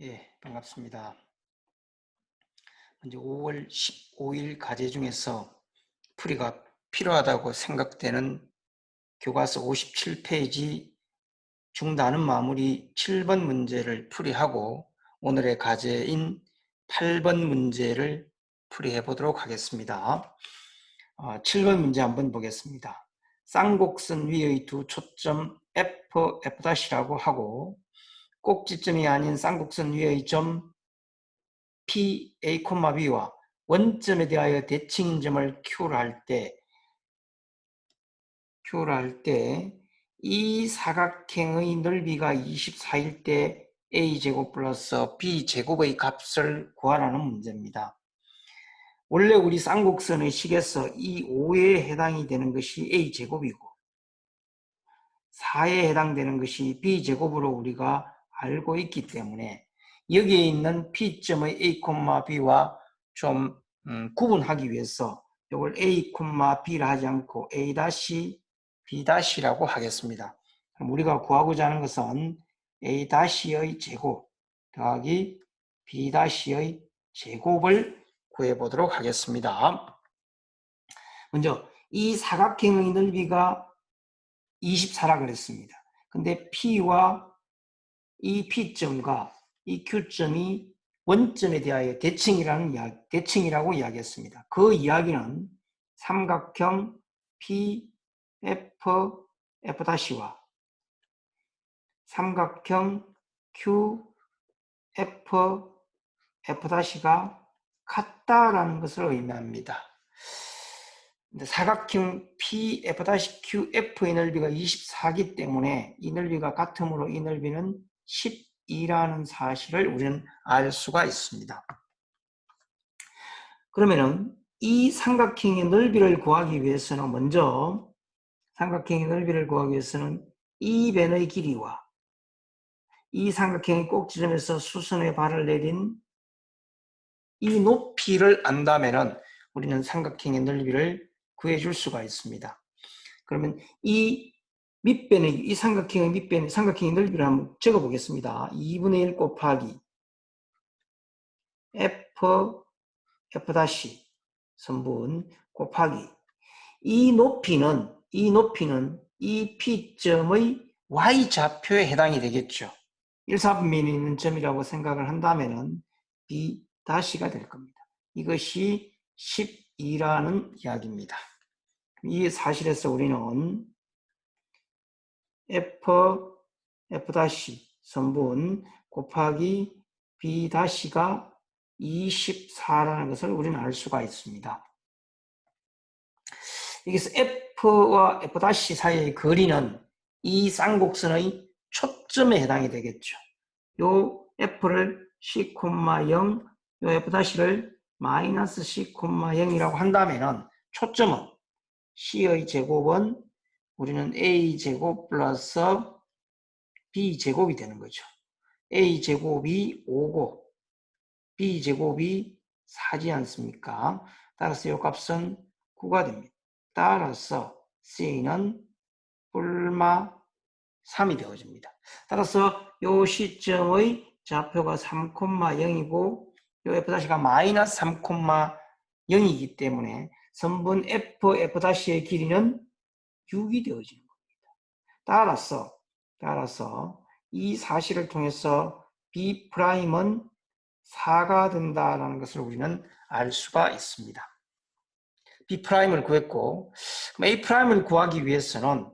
예, 반갑습니다. 먼저 5월 15일 과제 중에서 풀이가 필요하다고 생각되는 교과서 57페이지 중단은 마무리 7번 문제를 풀이하고 오늘의 과제인 8번 문제를 풀이해 보도록 하겠습니다. 7번 문제 한번 보겠습니다. 쌍곡선 위의 두 초점 F, F'이라고 하고 꼭지점이 아닌 쌍곡선 위의 점 P, A, B와 원점에 대하여 대칭인 점을 Q를 할 때 이 사각형의 넓이가 24일 때 A제곱 플러스 B제곱의 값을 구하라는 문제입니다. 원래 우리 쌍곡선의 식에서 이 5에 해당이 되는 것이 A제곱이고 4에 해당되는 것이 B제곱으로 우리가 알고 있기 때문에 여기에 있는 P점의 A, B와 좀 구분하기 위해서 이걸 A, B라 하지 않고 A-, B-라고 하겠습니다. 그럼 우리가 구하고자 하는 것은 A-의 제곱 더하기 B-의 제곱을 구해보도록 하겠습니다. 먼저 이 사각형의 넓이가 24라 그랬습니다. 근데 P와 이 P점과 이 Q점이 원점에 대하여 대칭이라고 이야기했습니다. 그 이야기는 삼각형 PF, F'와 삼각형 QF, F'가 같다라는 것을 의미합니다. 사각형 PF-QF의 넓이가 24기 때문에 이 넓이가 같으므로 이 넓이는 12라는 사실을 우리는 알 수가 있습니다. 그러면은 이 삼각형의 넓이를 구하기 위해서는 먼저 삼각형의 넓이를 구하기 위해서는 이 변의 길이와 이 삼각형의 꼭지점에서 수선의 발을 내린 이 높이를 안다면은 우리는 삼각형의 넓이를 구해줄 수가 있습니다. 그러면 이 밑변의, 이 삼각형의 밑변, 삼각형의 넓이를 한번 적어보겠습니다. 2분의 1 곱하기 F, F' 선분 곱하기 이 높이는 이 P점의 Y좌표에 해당이 되겠죠. 1사분면이 있는 점이라고 생각을 한다면 B'가 될 겁니다. 이것이 12라는 이야기입니다. 이 사실에서 우리는 F, F' 선분 곱하기 B'가 24라는 것을 우리는 알 수가 있습니다. 여기서 F와 F' 사이의 거리는 이 쌍곡선의 초점에 해당이 되겠죠. 요 F를 C,0, 요 F'를 마이너스 C,0이라고 한다면 초점은 C의 제곱은 우리는 A제곱 플러스 B제곱이 되는 거죠. A제곱이 5고 B제곱이 4지 않습니까? 따라서 이 값은 9가 됩니다. 따라서 C는 뿔마 3이 되어집니다. 따라서 이 시점의 좌표가 3,0이고 이 F'가 마이너스 3,0이기 때문에 선분 F'의 길이는 6이 되어지는 겁니다. 따라서 이 사실을 통해서 B'은 4가 된다는 것을 우리는 알 수가 있습니다. B'을 구했고 A'을 구하기 위해서는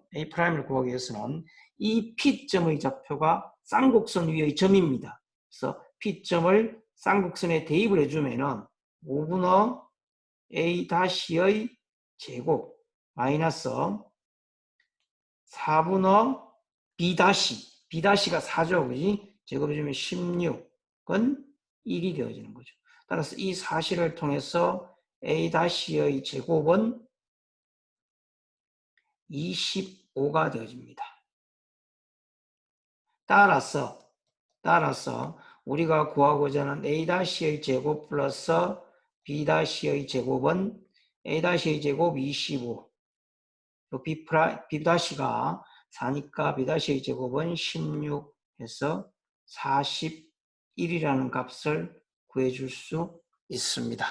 이 P점의 좌표가 쌍곡선 위의 점입니다. 그래서 P점을 쌍곡선에 대입을 해주면은 5분의 A-의 제곱 마이너스 4분의 B'가 4죠. 그지? 제곱해주면 16은 1이 되어지는 거죠. 따라서 이 사실을 통해서 A'의 제곱은 25가 되어집니다. 따라서 우리가 구하고자 하는 A'의 제곱 플러스 B'의 제곱은 A'의 제곱 25, B'가 4니까 B'의 제곱은 16 해서 41이 1이라는 값을 구해줄 수 있습니다.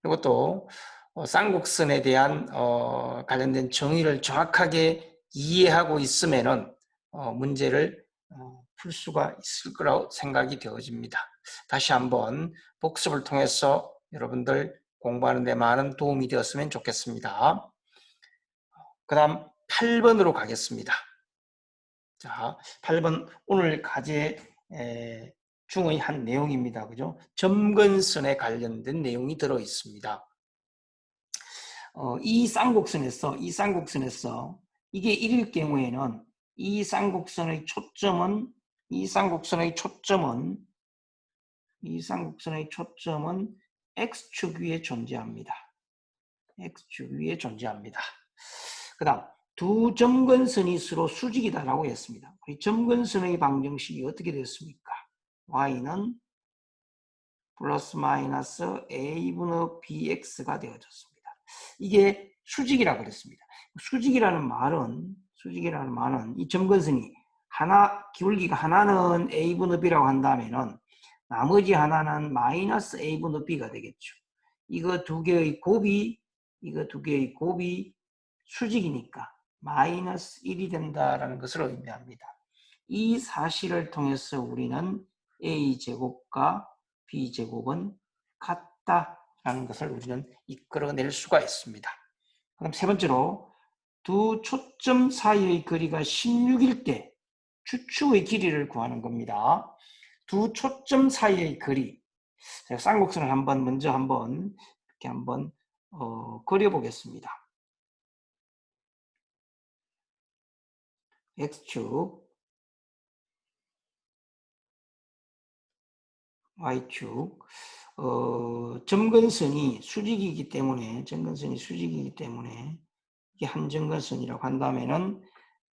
이것도 쌍곡선에 대한 관련된 정의를 정확하게 이해하고 있으면은 문제를 풀 수가 있을 거라고 생각이 되어집니다. 다시 한번 복습을 통해서 여러분들 공부하는 데 많은 도움이 되었으면 좋겠습니다. 그 다음 8번으로 가겠습니다. 자, 8번 오늘 과제 중의 한 내용입니다. 그죠? 점근선에 관련된 내용이 들어 있습니다. 이 쌍곡선에서 이게 1일 경우에는 이 쌍곡선의 초점은 X축 위에 존재합니다. X축 위에 존재합니다. 그 다음 두 점근선이 서로 수직이다라고 했습니다. 우리 점근선의 방정식이 어떻게 됐습니까? Y는 플러스 마이너스 A분의 BX가 되어졌습니다. 이게 수직이라고 그랬습니다. 수직이라는 말은 이 점근선이 기울기가 하나는 A분의 B라고 한다면은 나머지 하나는 마이너스 A분의 B가 되겠죠. 이거 두 개의 곱이 수직이니까 마이너스 1이 된다라는 것을 의미합니다. 이 사실을 통해서 우리는 A제곱과 B제곱은 같다라는 것을 우리는 이끌어낼 수가 있습니다. 그럼 세 번째로 두 초점 사이의 거리가 16일 때 추축의 길이를 구하는 겁니다. 두 초점 사이의 거리. 제가 쌍곡선을 먼저 이렇게 한번 그려보겠습니다. X축, Y축. 점근선이 수직이기 때문에 이게 한 점근선이라고 한다면은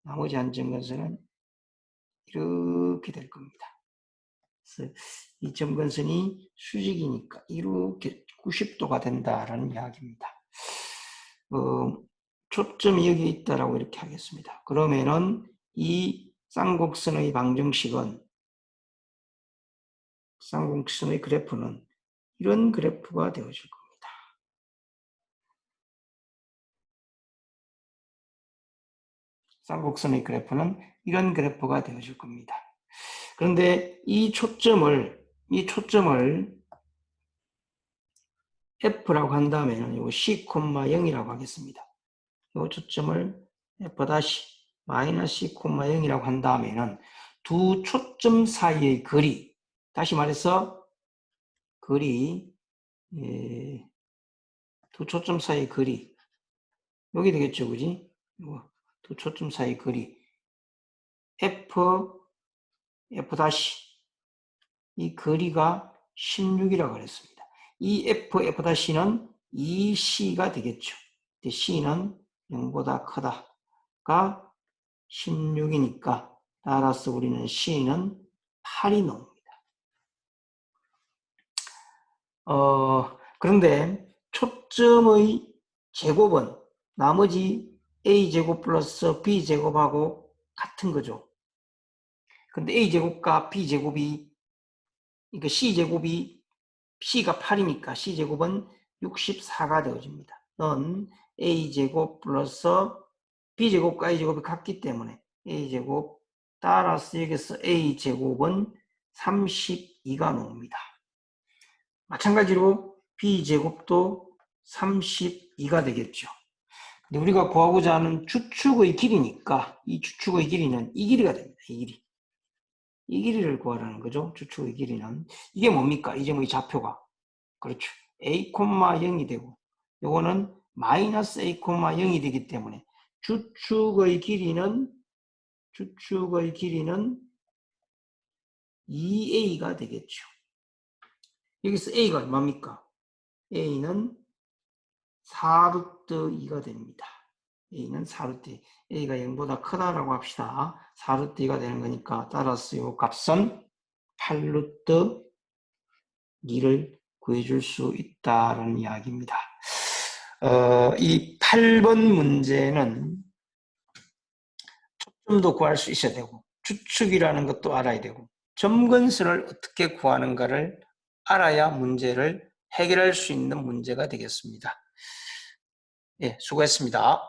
나머지 한 점근선은 이렇게 될 겁니다. 그래서 이 점근선이 수직이니까 이렇게 90도가 된다라는 이야기입니다. 초점이 여기 있다라고 이렇게 하겠습니다. 그러면은 이 쌍곡선의 그래프는 이런 그래프가 되어질 겁니다. 쌍곡선의 그래프는 이런 그래프가 되어질 겁니다. 그런데 이 초점을 F라고 한다면 이거 C,0이라고 하겠습니다. 이 초점을 F--C,0이라고 한다면 두 초점 사이의 거리, 다시 말해서 두 초점 사이의 거리 여기 되겠죠, 그지? 두 초점 사이의 거리 F, 이 거리가 16이라고 그랬습니다. 이 F-는 2C가 되겠죠. C는 0보다 크다가 16이니까 따라서 우리는 C는 8이 나옵니다. 그런데 초점의 제곱은 나머지 A제곱 플러스 B제곱하고 같은 거죠. 근데 A제곱과 B제곱이, 그러니까 C가 8이니까 C제곱은 64가 되어집니다. 넌 A제곱 플러스 B제곱과 A제곱이 같기 때문에 A제곱 따라서 여기서 A제곱은 32가 나옵니다. 마찬가지로 B제곱도 32가 되겠죠. 근데 우리가 구하고자 하는 추축의 길이니까 이 추축의 길이는 이 길이가 됩니다. 이 길이를 구하라는 거죠. 추축의 길이는. 이게 뭡니까? 이 점의 좌표가. 그렇죠. A,0이 되고 요거는 마이너스 A,0이 되기 때문에 추축의 길이는 2A가 되겠죠. 여기서 A가 얼마입니까? A는 4루트 2가 됩니다. A는 4루트 2. A가 0보다 크다라고 합시다. 4루트 2가 되는 거니까 따라서 이 값은 8루트 2를 구해줄 수 있다는 이야기입니다. 이 8번 문제는 초점도 구할 수 있어야 되고 주축이라는 것도 알아야 되고 점근선을 어떻게 구하는가를 알아야 문제를 해결할 수 있는 문제가 되겠습니다. 예, 수고했습니다.